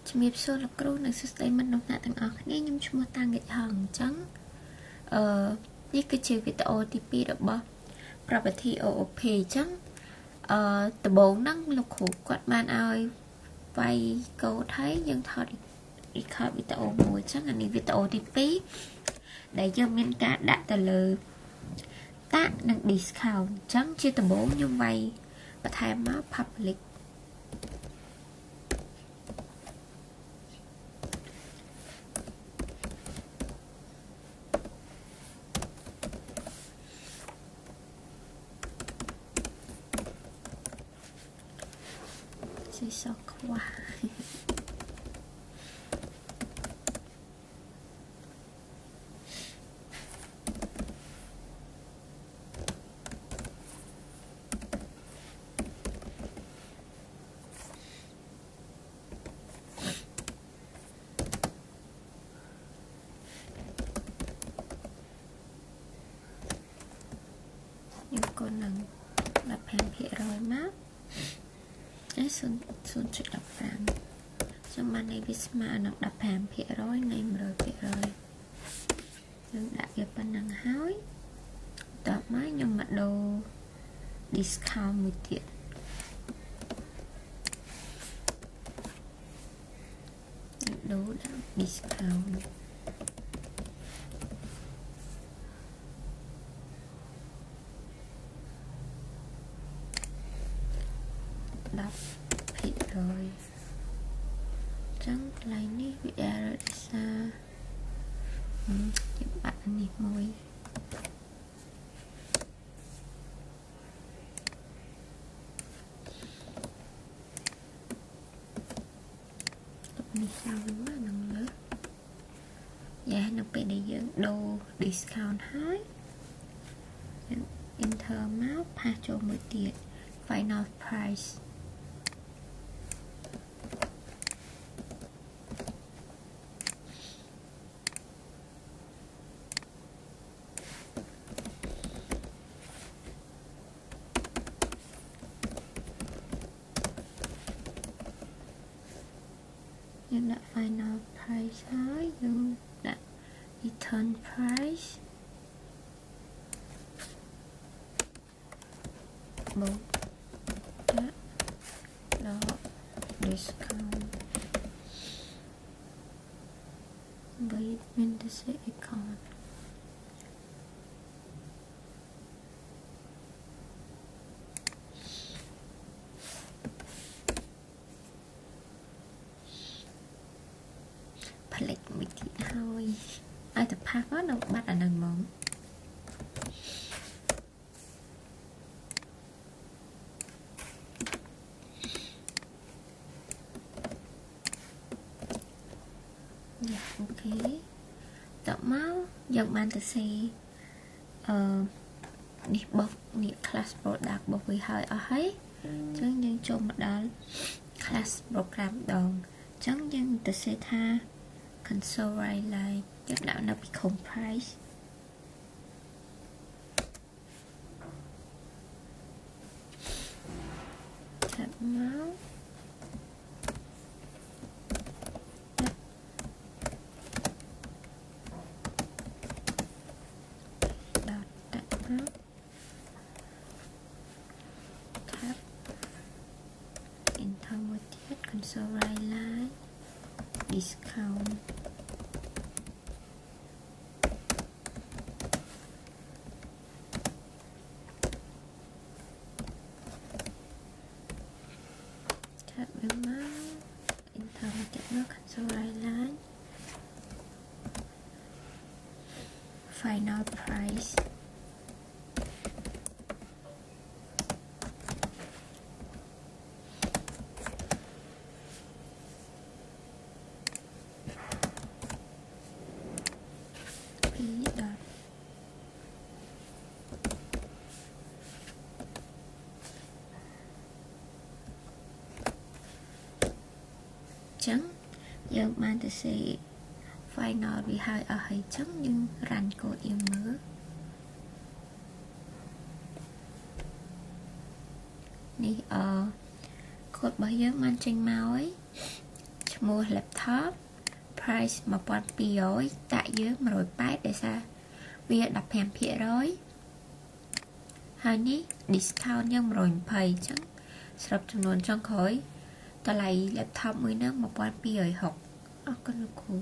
ជំរាបសួរលោកគ្រូនិងសួស្តីមិត្តអ្នកទាំងអស់គ្នាខ្ញុំឈ្មោះតាំងកិច្ចហងអញ្ចឹងនេះគឺជាវីដេអូទី2របស់ប្រវត្តិ OOP អញ្ចឹងដំបូងហ្នឹងលោកគ្រូគាត់បានឲ្យវាយកូដឲ្យយើងថត record វីដេអូមួយអញ្ចឹងអានេះវីដេអូទី2ដែលយើងមានការដាក់ទៅលើតាក់និង discount អញ្ចឹងជាដំបូងខ្ញុំវាយបន្ថែមមក public so quá nhưng con nặng là phèn phía rồi má xuân chuyện đọc phàm cho mà này biết mà nó đọc phàm phía rồi này rồi phía rồi nhưng đã kịp bằng năng hói tập máy nhưng mà đồ discount 1 ទៀត đồ đã discount đọcผิดrồi chẳng lại ní bị error xa bạn này môi này sao quá nặng lớn dạ nó bị để dưỡng đồ discount high enter map pha cho 1 ទៀត final price nhưng đã final priceហើយយើងដាក់ return price បូកដាក់ discount បីមានតែសេ account ផ្លេចមួយទៀតហើយឲ្យតែផាសមកនៅបាត់អានឹងហ្មងយ៉ាអូខេតមកយើងបានទៅសេនេះបោះនេះ class product បោះវាហើយអស់ហើយអញ្ចឹងយើងចូលមកដល់ class program ដងអញ្ចឹងយើងទៅសេថា console write line យើងដាក់នៅពី price ចាប់មកconsole write line discount tab bên má enter một cái nó console write line final price chẳng giờ bạn sẽ see final វាហើយអស់ហើយចឹងយើង run code យើងមើលនេះcode របស់យើងបានចេញមកហើយឈ ឈ្មោះ laptop price 1200តាក់យើង180ដោយសារវា 15% ហើយនេះ discount យើង120អញ្ចឹងស្របចំនួនចុងក្រោយតម្លៃ laptop មួយនឹង1260អរគុណលោកគ្រូ